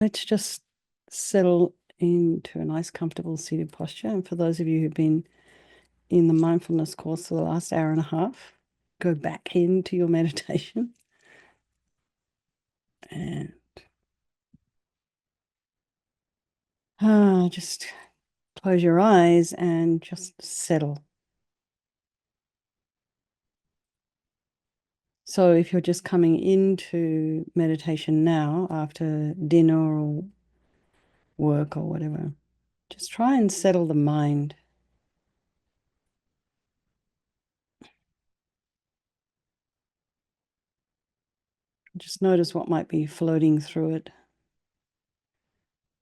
Let's just settle into a nice, comfortable seated posture. And for those of you who've been in the mindfulness course for the last hour and a half, go back into your meditation and just close your eyes and just settle. So if you're just coming into meditation now after dinner or work or whatever, just try and settle the mind. Just notice what might be floating through it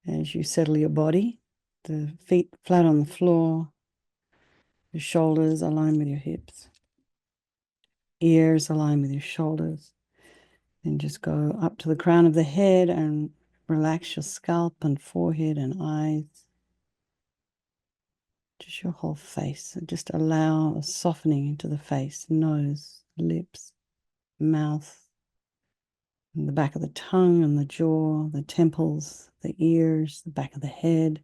as you settle your body, the feet flat on the floor, your shoulders align with your hips, ears align with your shoulders. Then just go up to the crown of the head and relax your scalp and forehead and eyes. Just your whole face. And just allow a softening into the face, nose, lips, mouth, and the back of the tongue and the jaw, the temples, the ears, the back of the head.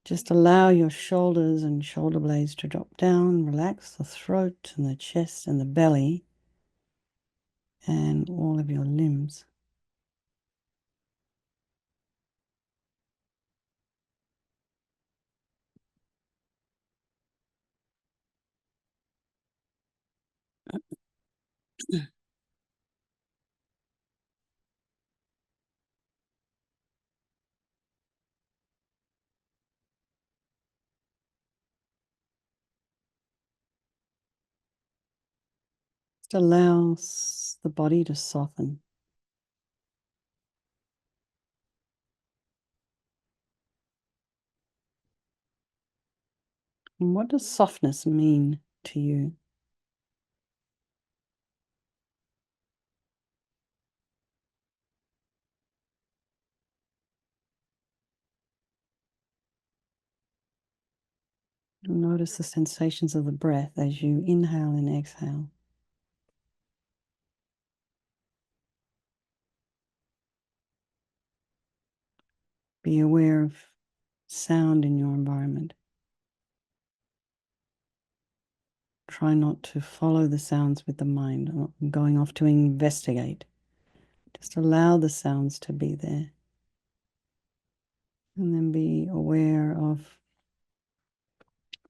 Just allow your shoulders and shoulder blades to drop down. Relax the throat and the chest and the belly and all of your limbs. Just allow the body to soften. And what does softness mean to you? Notice the sensations of the breath as you inhale and exhale. Be aware of sound in your environment. Try not to follow the sounds with the mind, or going off to investigate. Just allow the sounds to be there. And then be aware of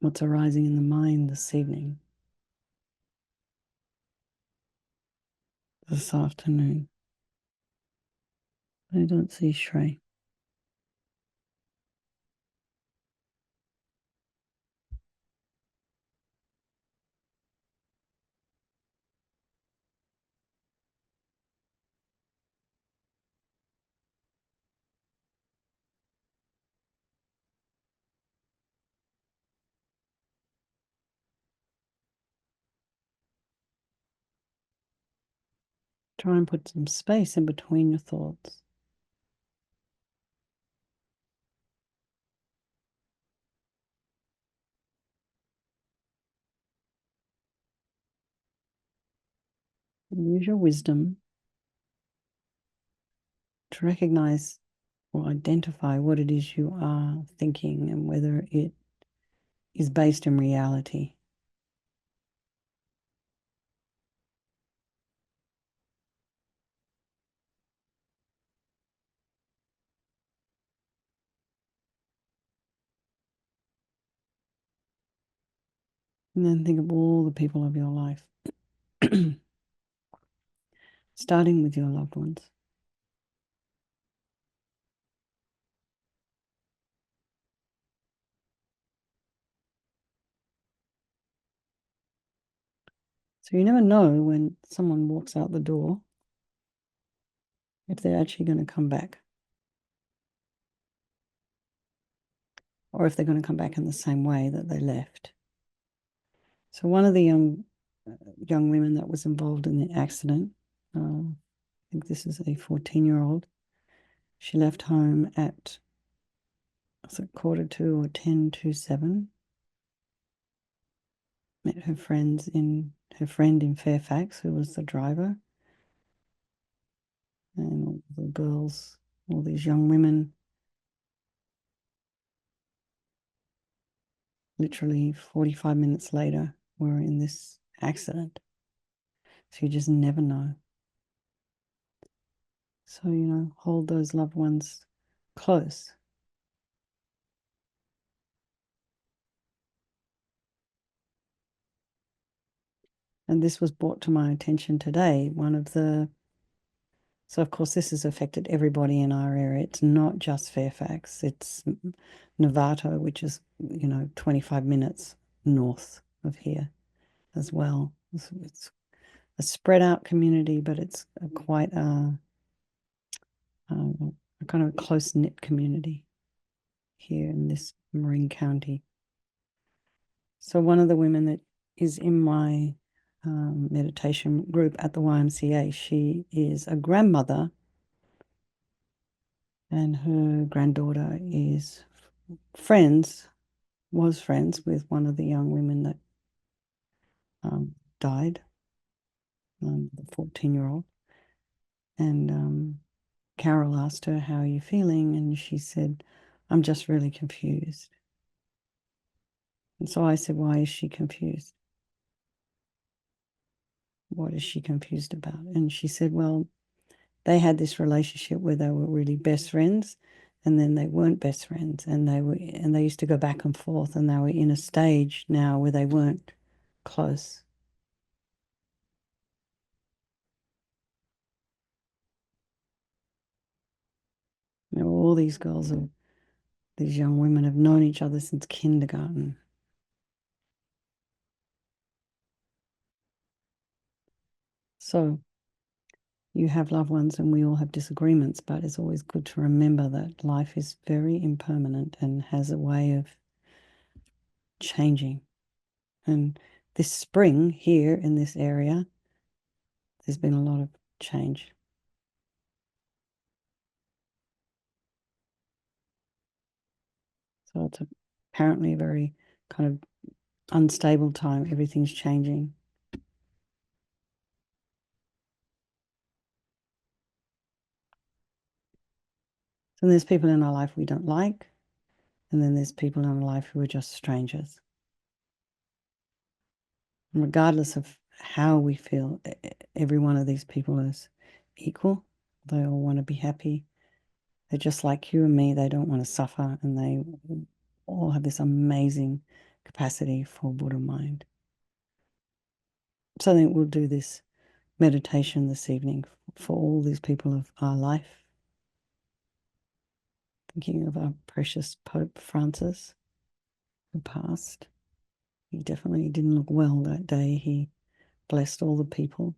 what's arising in the mind this evening, this afternoon. I don't see Shrey. Try and put some space in between your thoughts. And use your wisdom to recognize or identify what it is you are thinking and whether it is based in reality. And then think of all the people of your life, starting with your loved ones. So you never know when someone walks out the door if they're actually going to come back, or if they're going to come back in the same way that they left. So one of the young women that was involved in the accident, I think this is a 14-year-old, she left home at, was it 2:45 or 7:10, met her friend in Fairfax, who was the driver, and all the girls All these young women, literally 45 minutes later, were in this accident. So you just never know. So, hold those loved ones close. And this was brought to my attention today. So of course this has affected everybody in our area. It's not just Fairfax, it's Novato, which is, 25 minutes north of here as well. It's a spread out community, but it's quite a kind of close-knit community here in this Marin County. So one of the women that is in my meditation group at the YMCA, she is a grandmother, and her granddaughter was friends with one of the young women that died, the 14-year-old. And Carol asked her, "How are you feeling?" And she said, "I'm just really confused." And so I said, "Why is she confused? What is she confused about?" And she said, "Well, they had this relationship where they were really best friends, and then they weren't best friends, and they used to go back and forth, and they were in a stage now where they weren't close." All these these young women have known each other since kindergarten. So you have loved ones and we all have disagreements, but it's always good to remember that life is very impermanent and has a way of changing. And this spring here in this area, there's been a lot of change. So it's apparently a very kind of unstable time. Everything's changing. And there's people in our life we don't like, and then there's people in our life who are just strangers. And regardless of how we feel, every one of these people is equal. They all want to be happy. They're just like you and me. They don't want to suffer, and they all have this amazing capacity for Buddha mind. So I think we'll do this meditation this evening for all these people of our life. Thinking of our precious Pope Francis, who passed. He definitely didn't look well that day. He blessed all the people.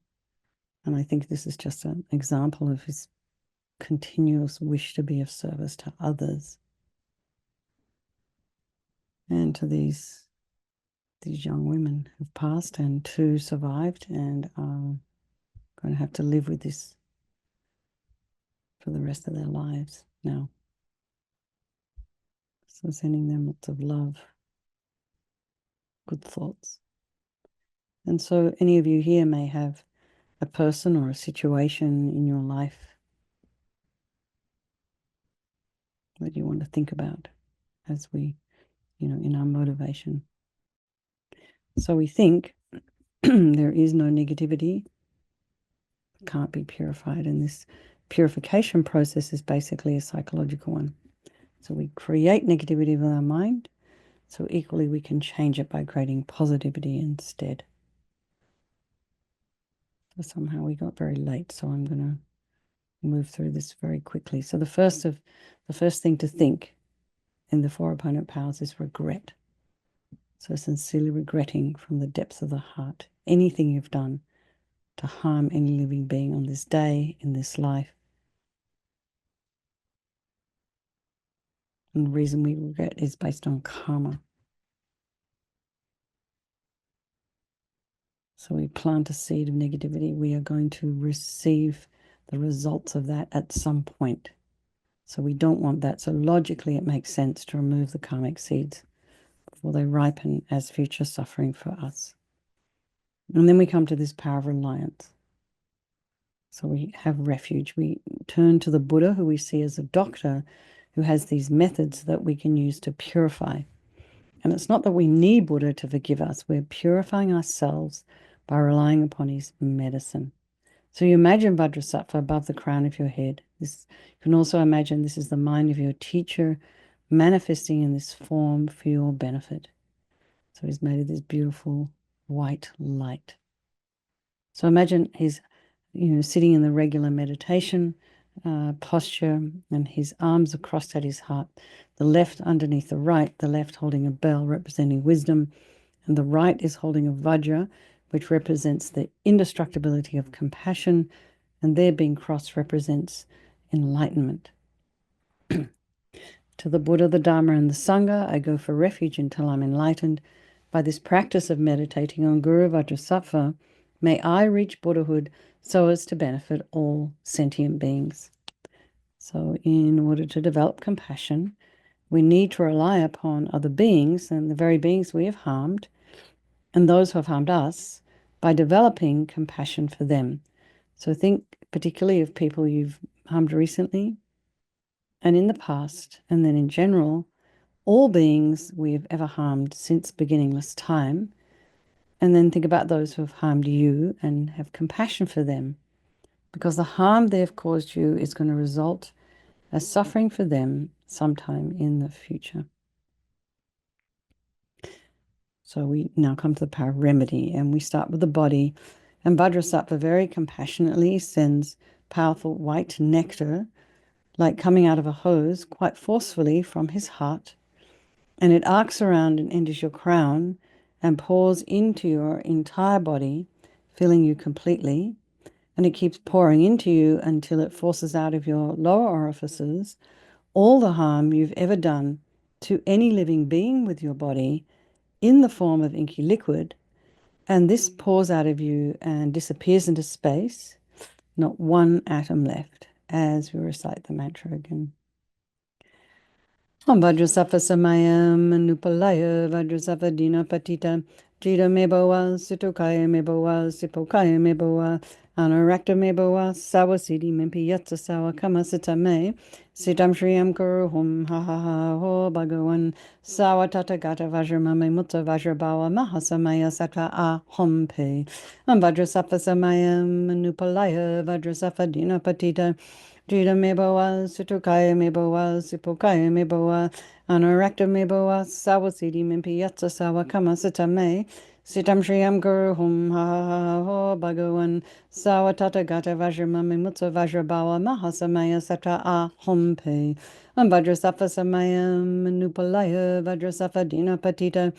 And I think this is just an example of his continuous wish to be of service to others and to these young women who've passed and two survived and are going to have to live with this for the rest of their lives now. So sending them lots of love, good thoughts. And so any of you here may have a person or a situation in your life that you want to think about as we, in our motivation. So we think there is no negativity, can't be purified, and this purification process is basically a psychological one. So we create negativity with our mind, so equally we can change it by creating positivity instead. So somehow we got very late, so I'm going to move through this very quickly. So the first thing to think in the four opponent powers is regret. So sincerely regretting from the depths of the heart anything you've done to harm any living being on this day, in this life. And the reason we regret is based on karma. So we plant a seed of negativity, we are going to receive the results of that at some point. So we don't want that. So logically, it makes sense to remove the karmic seeds before they ripen as future suffering for us. And then we come to this power of reliance. So we have refuge. We turn to the Buddha, who we see as a doctor, who has these methods that we can use to purify. And it's not that we need Buddha to forgive us. We're purifying ourselves by relying upon his medicine. So you imagine Vajrasattva above the crown of your head. You can also imagine this is the mind of your teacher manifesting in this form for your benefit. So he's made of this beautiful white light. So imagine he's, sitting in the regular meditation posture, and his arms are crossed at his heart. The left underneath the right, the left holding a bell representing wisdom, and the right is holding a vajra, which represents the indestructibility of compassion, and their being crossed represents enlightenment. To the Buddha, the Dharma, and the Sangha, I go for refuge until I'm enlightened. By this practice of meditating on Guru Vajrasattva, may I reach Buddhahood so as to benefit all sentient beings. So in order to develop compassion, we need to rely upon other beings and the very beings we have harmed and those who have harmed us by developing compassion for them. So think particularly of people you've harmed recently and in the past, and then in general, all beings we have ever harmed since beginningless time. And then think about those who have harmed you and have compassion for them, because the harm they have caused you is going to result as suffering for them sometime in the future. So we now come to the power of remedy, and we start with the body. And Vajrasattva very compassionately sends powerful white nectar, like coming out of a hose, quite forcefully from his heart. And it arcs around and enters your crown and pours into your entire body, filling you completely. And it keeps pouring into you until it forces out of your lower orifices all the harm you've ever done to any living being with your body in the form of inky liquid. And this pours out of you and disappears into space, not one atom left, as we recite the mantra again. Vajrasattva samayam anupalaya Vajrasattva dina patita Jita meboa situkaya meboa sipokaya meboa Anarakta meboa sawasidi mimpiyatsa sawa kamasita me Sitam shriyam kuruhum ha ha ha ho bhagavan Sawa tatagata vajramame mutta vajrabawa mahasamaya sattva ahom pe Vajrasattva samayam anupalaya Vajrasattva dina patita Jita meboa, situkaya meboa, sipokaya meboa, anarakta meboa, sawasidi mimpiyatsa sawa kamasita me, sitam shriyam guruhum ha ha ha ho bhagavan, sawa tatagata vajramami mutta vajrabawa mahasamaya satra ahom pe, vajrasattva samayam manupalaya, vajrasattva dina patita,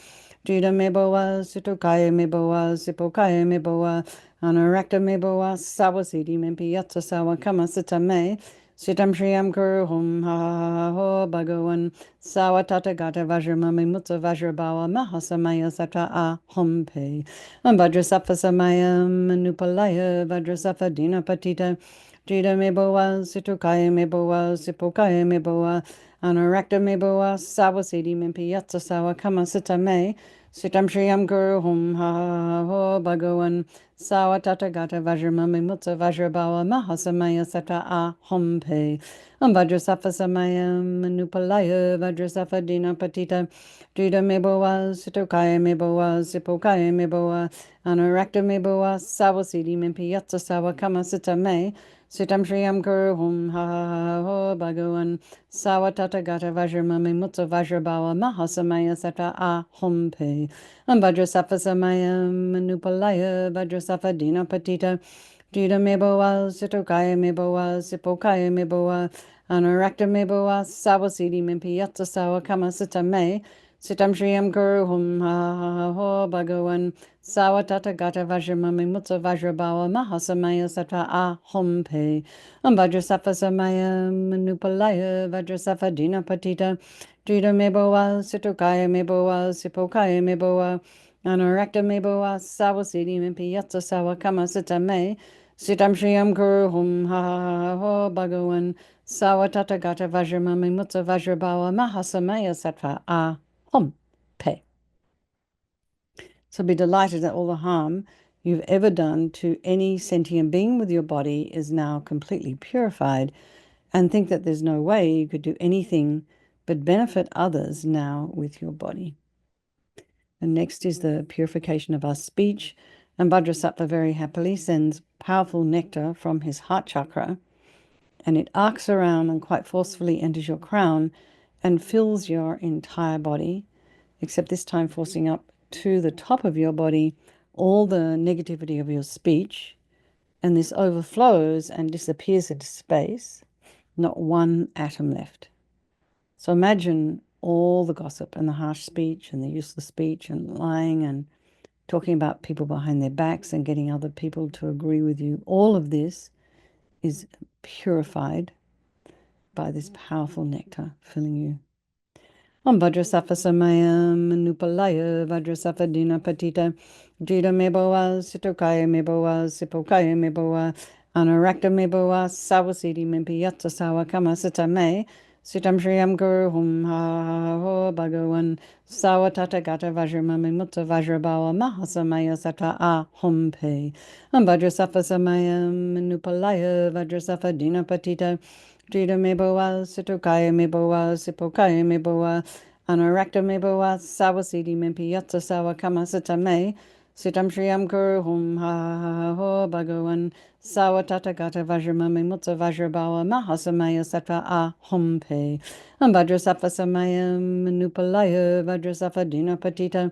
Jita meboa, situkaya meboa, sipokaya meboa, Anarakta meboa sawasidi mimpiyatsa sawa kamasita me sitam shriyam kuruhum ha ha ha ho bhagavan sawa tatagata vajramami mutta vajrabawa mahasamaya satra ahom pe vajrasattva samayam manupalaya vajrasattva dina patita Jita meboa situkaya meboa sipokaya meboa Anarakta meboa sawasidi mimpiyatsa sawa kamasita me Sitam shriyam guruhum ha ha ha ho bhagavan Sawa tatagata vajramami mutta vajrabawa mahasamaya satra ahom pe Vajrasattva samayam manupalaya Vajrasattva dina patita Jita meboa situkaya meboa sipokaya meboa Anarakta meboa sawasidi mimpiyatsa sawa kamasita me Sitam shriyam guruhum ha ha ha ho bhagavan Sawa tatagata vajramami mutta vajrabawa mahasamaya satra ahom pe Vajrasattva samayam manupalaya Vajrasattva dina patita Jita meboa situkaya meboa sipokaya meboa Anarakta meboa sawasidi mimpiyatsa sawa kamasita me Sitam shriyam guruhum ha ha ha ho bhagavan Sawa tatagata vajramami mutta vajrabawa mahasamaya satra ahom pe Vajrasattva samayam manupalaya Vajrasattva dina patita Jita meboa situkaya meboa sipokaya meboa Anarakta meboa sawasidi mimpiyatsa sawa kamasita me Sitam shriyam kuruhum ha ha ha ho bhagavan Sawa tatagata vajramami mutta vajrabawa mahasamaya sattva ahom pe. So be delighted that all the harm you've ever done to any sentient being with your body is now completely purified, and think that there's no way you could do anything but benefit others now with your body. And next is the purification of our speech. And Vajrasattva very happily sends powerful nectar from his heart chakra, and it arcs around and quite forcefully enters your crown and fills your entire body, except this time forcing up to the top of your body all the negativity of your speech. And this overflows and disappears into space, not one atom left. So imagine all the gossip and the harsh speech and the useless speech and lying and talking about people behind their backs and getting other people to agree with you. All of this is purified by this powerful nectar filling you. Om Vajrasattva Samayam Nupalaya Vajrasattva Dina Patita Jita Meboa Sitokaya Meboa Sipokaya Meboa Anarakta Meboa Sawasiti Mimpiyatsa Sawa Kama Sita Me Sitam Shriyam Guru Hum Ha Ho Bhagavan Sawa Tata Gata Vajramami Mutta Vajrabawa Mahasamaya Sata A Hum Pe Om Vajrasattva Samayam Nupalaya Vajrasattva Dina Patita Jita Meboa Sitokaya Meboa Sipokaya Meboa Anarakta Meboa Sawasiti Mimpiyatsa Sawa Kama Sita Me Sitam Shriyam Guru Hum Ha Ho Bhagavan Sawa Tata Gata Vajramami Mutta Vajrabawa Mahasamaya Sattva A Hum Pe Vajrasattva Samayam Nupalaya Vajrasattva Dina Patita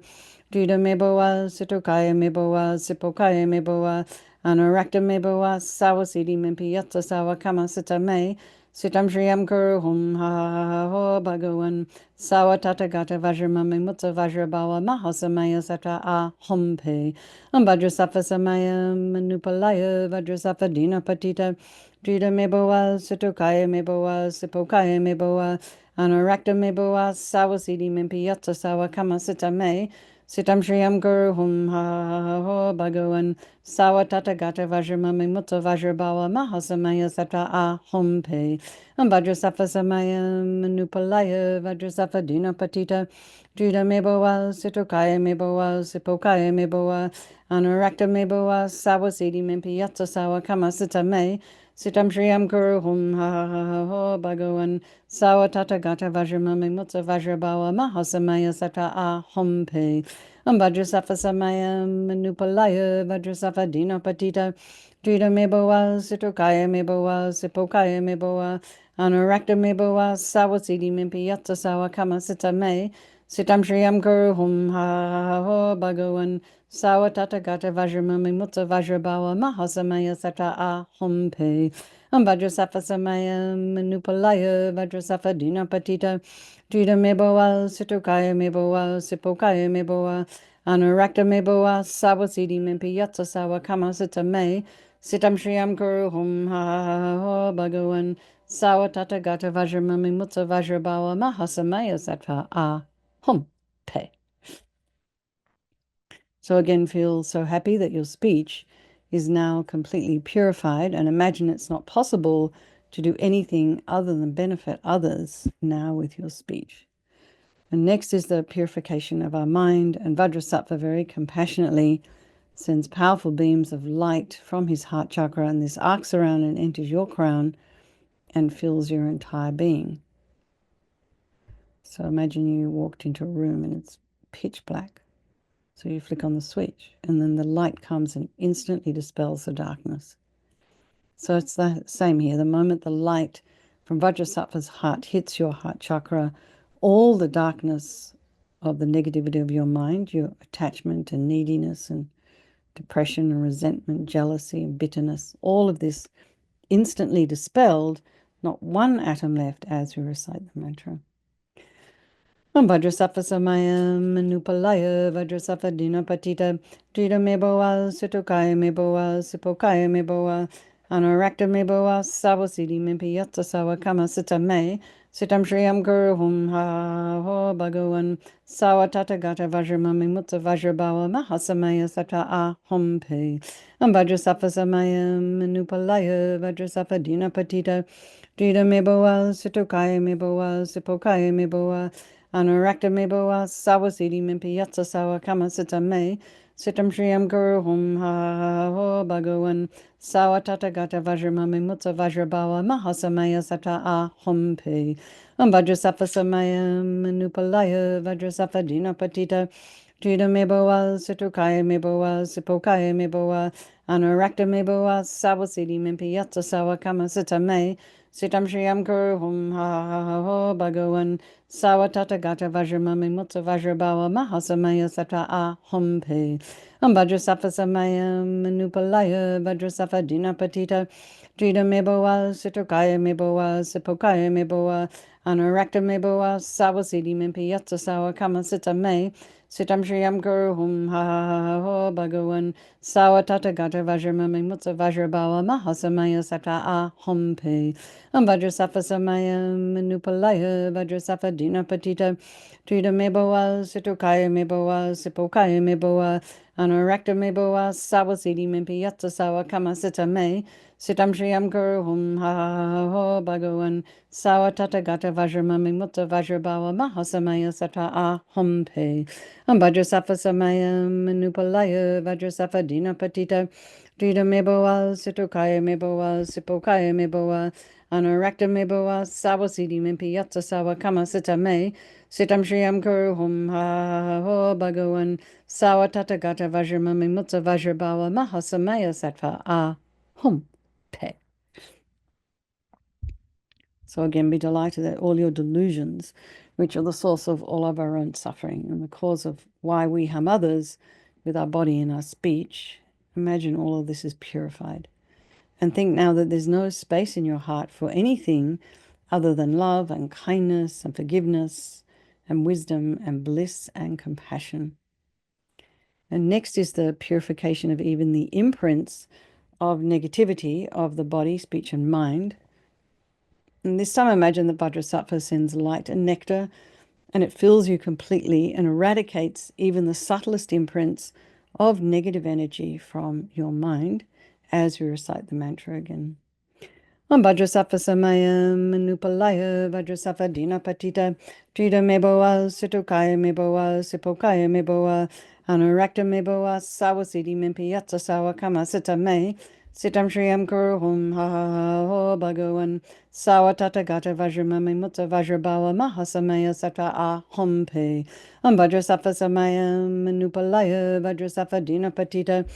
Jita Meboa Sitokaya Meboa Sipokaya Meboa Anarakta Meboa Sawasiti Mimpiyatsa Sawa Kama Sita Me Sitam Shriyam Guru Hum Ha Ho Bhagavan Sawa Tata Gata Vajramami Mutta Vajrabawa Mahasamaya Sata A Hum Pe Vajrasattva Samayam Nupalaya Vajrasattva Dina Patita Jita Meboa Sitokaya Meboa Sipokaya Meboa Anarakta Meboa Sawasiti Mimpiyatsa Sawa Kama Sita Me Sitam Shriyam Guru Hum Ha Ho Bhagavan Sawa Tata Gata Vajramami Mutta Vajrabawa Mahasamaya Sata A Hum Pe Vajrasattva Samayam Nupalaya Vajrasattva Dina Patita Jita Meboa Sitokaya Meboa Sipokaya Meboa Anarakta Meboa Sawasiti Mimpiyatsa Sawa Kama Sita Me Sitam Shriyam Guru Hum Ha Ho Bhagavan Sawa Tata Gata Vajramami Mutta Vajrabawa Mahasamaya Sata A Hum Pe Vajrasattva Samayam Nupalaya Vajrasattva Dina Patita Jita Meboa Sitokaya Meboa Sipokaya Meboa Anarakta Meboa Sawasiti Mimpiyatsa Sawa Kama Sita Me Sitam Shriyam Guru Hum Ha Ho Bhagavan Sawa Tata Gata Vajramami Mutta Vajrabawa Mahasamaya Sata A Hum Pe Vajrasattva Samayam Nupalaya Vajrasattva Dina Patita Jita Meboa Sitokaya Meboa Sipokaya Meboa Anarakta Meboa Sawasiti Mimpiyatsa Sawa Kama Sita Me Sitam Shriyam Guru Hum Ha Ho Bhagavan Sawa Tata Gata Vajramami Mutta Vajrabawa Mahasamaya Sata A Hum Pe. So again, feel so happy that your speech is now completely purified, and imagine it's not possible to do anything other than benefit others now with your speech. And next is the purification of our mind, and Vajrasattva very compassionately sends powerful beams of light from his heart chakra, and this arcs around and enters your crown and fills your entire being. So imagine you walked into a room and it's pitch black. So you flick on the switch, and then the light comes and instantly dispels the darkness. So it's the same here. The moment the light from Vajrasattva's heart hits your heart chakra, all the darkness of the negativity of your mind, your attachment and neediness and depression and resentment, jealousy and bitterness, all of this instantly dispelled, not one atom left as we recite the mantra. Vajrasattva Samayam Nupalaya Vajrasattva Dina Patita Jita Meboa Sitokaya Meboa Sipokaya Meboa Anarakta Meboa Sawasiti Mimpiyatsa Sawa Kama Sita Me Sitam Shriyam Guru Hum Ha Ho Bhagavan Sawa Tata Gata Vajramami Mutta Vajrabawa Mahasamaya Sata A Hum Pe Vajrasattva Samayam Nupalaya Vajrasattva Dina Patita Jita Meboa Sitokaya Meboa Sipokaya Meboa Anarakta Meboa Sawasiti Mimpiyatsa Sawa Kama Sita Me Sitam Shriyam Guru Hum Ha Ho Bhagavan Sawatata Gata Vajramami Mutsa Vajrabawa Mahasamaya Sata A Hum Pe Vajrasafa Samaya Manupalaya Vajrasafa Dina Patita Trida Meboa Situkaya Meboa Sipokaya Meboa Anurakta Meboa Sawasidi Mimpi Yatsa Sawa Kama Sita Me Sitam Shriyam Guru Hum Ha Ho Bhagavan Sawatata Gata Vajramami Mutsa Vajrabawa Mahasamaya Sata A Hum Pe Vajrasafa Samaya Manupalaya Vajrasafa Dina Patita Trida Meboa Situkaya Meboa Sipokaya Meboa Anurakta Meboa Sawasidi Mimpi Yatsa Sawa Kama Sita Me Sitam Shriyam Guru Hum Ha Ho Bhagavan Sawatata Gata Vajramami Mutsa Vajrabawa Mahasamaya Sata A Hum Pe Vajrasafa Samaya Manupalaya Vajrasafa Dina Patita Trida Meboa Situkaya Meboa Sipokaya Meboa Anurakta Meboa Sawasidi Mimpi Yatsa Sawa Kama Sita Me Sitam Shriyam Guru Hum Ha Ho Bhagavan Sawatata Gata Vajramami Mutta Vajrabawa Mahasamaya Sata A Hum Pe Vajrasafa Samaya Manupalaya Vajrasafa Dina Patita Trida Meboa Situkaya Meboa Sipokaya Meboa Anurakta Meboa Sawasidi Mimpi Yatsa Sawa Kama Sita Me Sitam Shriyam Guru Hum Ha Ho Bhagavan Sawatata Gata Vajramami Mutta Vajrabawa Mahasamaya Sata A Hum Pe. So again, be delighted that all your delusions, which are the source of all of our own suffering and the cause of why we harm others with our body and our speech, imagine all of this is purified. And think now that there's no space in your heart for anything other than love and kindness and forgiveness and wisdom and bliss and compassion. And next is the purification of even the imprints of negativity of the body, speech, and mind. And this time imagine that Vajrasattva sends light and nectar and it fills you completely and eradicates even the subtlest imprints of negative energy from your mind as we recite the mantra again. Vajrasattva Samaya Manupalaya Vajrasattva Dina Patita Trida Meboa Situkaya Meboa Sipokaya Meboa Anurakta Meboa Sawasidi Mimpi Yatsa Sawa Kama Sita Me Sitam Shriyam Guru Hum Ha Ho Bhagavan Sawatata Gata Vajramami Mutta Vajrabawa Mahasamaya Sata A Hum Pe Vajrasattva Samaya Manupalaya Vajrasattva Dina Patita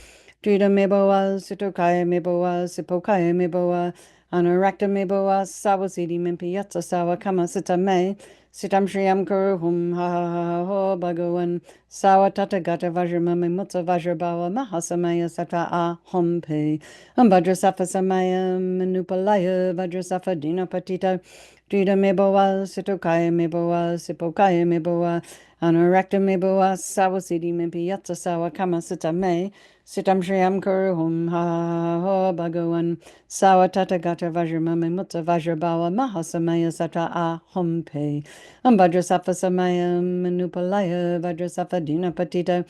Trida Meboa Situkaya Meboa Sipokaya Meboa Anurakta Meboa Sawasidi Mimpi Yatsa Sawa Kama Sita Me Sitam Shriyam Guru Hum Ha Ho Bhagavan Sawatata Gata Vajramami Mutta Vajrabawa Mahasamaya Sata A Hum Pe Vajrasattva Samaya Manupalaya Vajrasattva Dina Patita Trida Meboa Situkaya Meboa Sipokaya Meboa Anurakta Meboa Sawasidi Mimpi Yatsa Sawa Kama Sita Me Sitam Shriyam Guru Hum Ha Ho Bhagavan Sawatata Gata Vajramami Mutta Vajrabawa Mahasamaya Sata A Hum Pe Vajrasattva Samaya Manupalaya Vajrasattva Dina Patita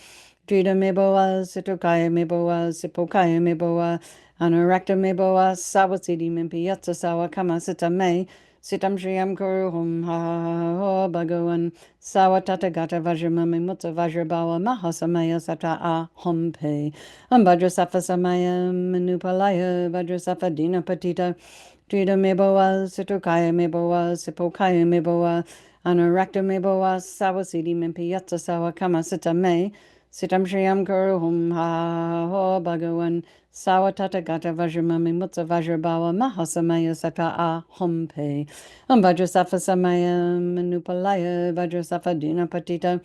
Trida Meboa Situkaya Meboa Sipokaya Meboa Anurakta Meboa Sawasidi Mimpi Yatsa Sawa Kama Sita Me Sitam Shriyam Guru Hum Ha Ho Bhagavan Sawatata Gata Vajramami Mutta Vajrabawa Mahasamaya Sata A Hum Pe Vajrasattva Samaya Manupalaya Vajrasattva Dina Patita Trida Meboa Situkaya Meboa Sipokaya Meboa Anurakta Meboa Sawasidi Mimpi Yatsa Sawa Kama Sita Me Sitam Shriyam Guru Hum Ha Ho Bhagavan Sawatata Gata Vajramami Mutta Vajrabawa Mahasamaya Sata A Hum Pe Vajrasattva Samaya Manupalaya Vajrasattva Dina Patita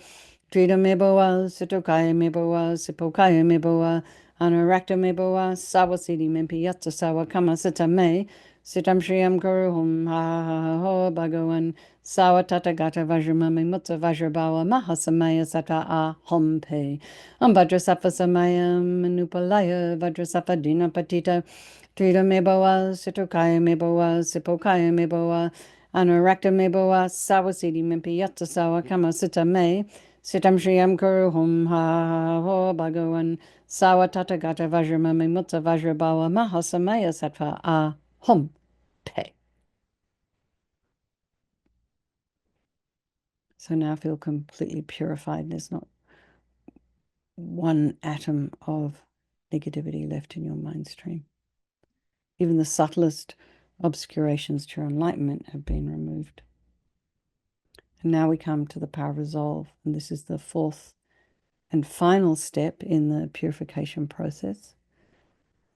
Trida Meboa Situkaya Meboa Sipokaya Meboa Anurakta Meboa Sawasidi Mimpi Yatsa Sawa Kama Sita Me Sitam Shriyam Guru Hum Ha Ho Bhagavan Sawatata Gata Vajramami Mutta Vajrabawa Mahasamaya Sata A Hum Pe Vajrasattva Samaya Manupalaya Vajrasattva Dina Patita Trida Meboa Situkaya Meboa Sipokaya Meboa Anurakta Meboa Sawasidi Mimpi Yatsa Sawa Kama Sita Me Sitam Shriyam Guru Hum Ha Ho Bhagavan Sawatata Gata Vajramami Mutta Vajrabawa Mahasamaya Sata A Hum Pe. So now I feel completely purified. There's not one atom of negativity left in your mind stream. Even the subtlest obscurations to your enlightenment have been removed. And now we come to the power of resolve, and this is the fourth and final step in the purification process.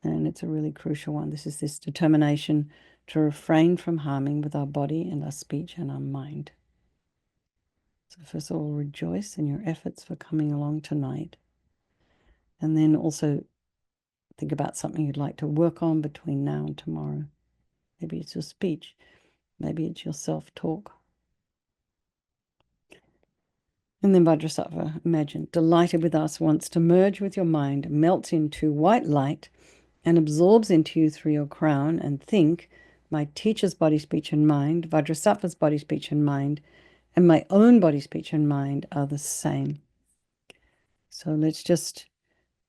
And it's a really crucial one. This is this determination to refrain from harming with our body and our speech and our mind. So first of all, rejoice in your efforts for coming along tonight. And then also think about something you'd like to work on between now and tomorrow. Maybe it's your speech. Maybe it's your self-talk. And then Vajrasattva, imagine, delighted with us, wants to merge with your mind, melts into white light, and absorbs into you through your crown, and think, my teacher's body, speech, and mind, Vajrasattva's body, speech, and mind, and my own body, speech, and mind are the same. So let's just,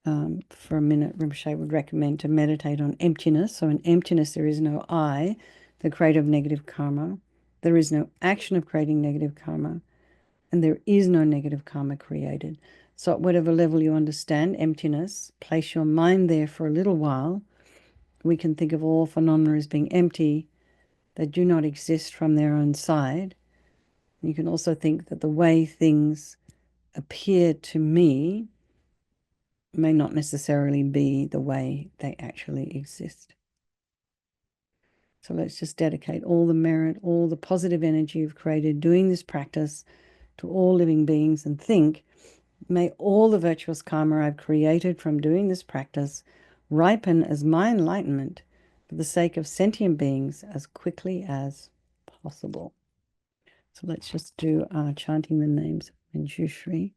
for a minute, Rinpoche would recommend to meditate on emptiness. So in emptiness, there is no I, the creator of negative karma. There is no action of creating negative karma. And there is no negative karma created. So at whatever level you understand emptiness, place your mind there for a little while. We can think of all phenomena as being empty, that do not exist from their own side. You can also think that the way things appear to me may not necessarily be the way they actually exist. So let's just dedicate all the merit, all the positive energy you've created doing this practice to all living beings, and think, may all the virtuous karma I've created from doing this practice ripen as my enlightenment for the sake of sentient beings as quickly as possible. So let's just do chanting the names of Manjushri.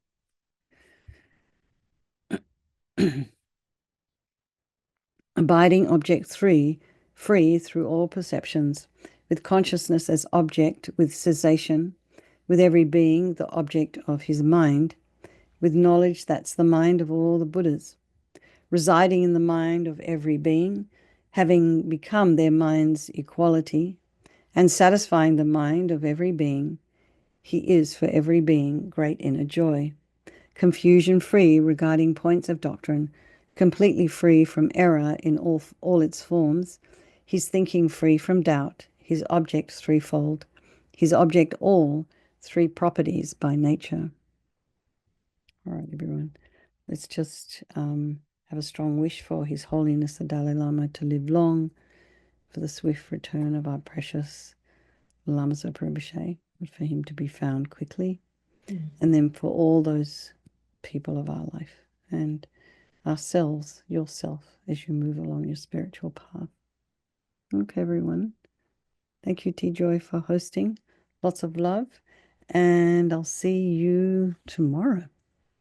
Abiding object 3, free through all perceptions, with consciousness as object, with cessation, with every being the object of his mind, with knowledge that's the mind of all the Buddhas, residing in the mind of every being, having become their mind's equality, and satisfying the mind of every being, he is for every being great inner joy, confusion-free regarding points of doctrine, completely free from error in all its forms, his thinking free from doubt, his object threefold, his object all, three properties by nature. All right, everyone, let's just have a strong wish for His Holiness the Dalai Lama to live long, for the swift return of our precious Lama Zopa Rinpoche, for him to be found quickly, and then for all those people of our life and ourselves, yourself, as you move along your spiritual path. Okay, everyone. Thank you, T-Joy, for hosting. Lots of love, and I'll see you tomorrow.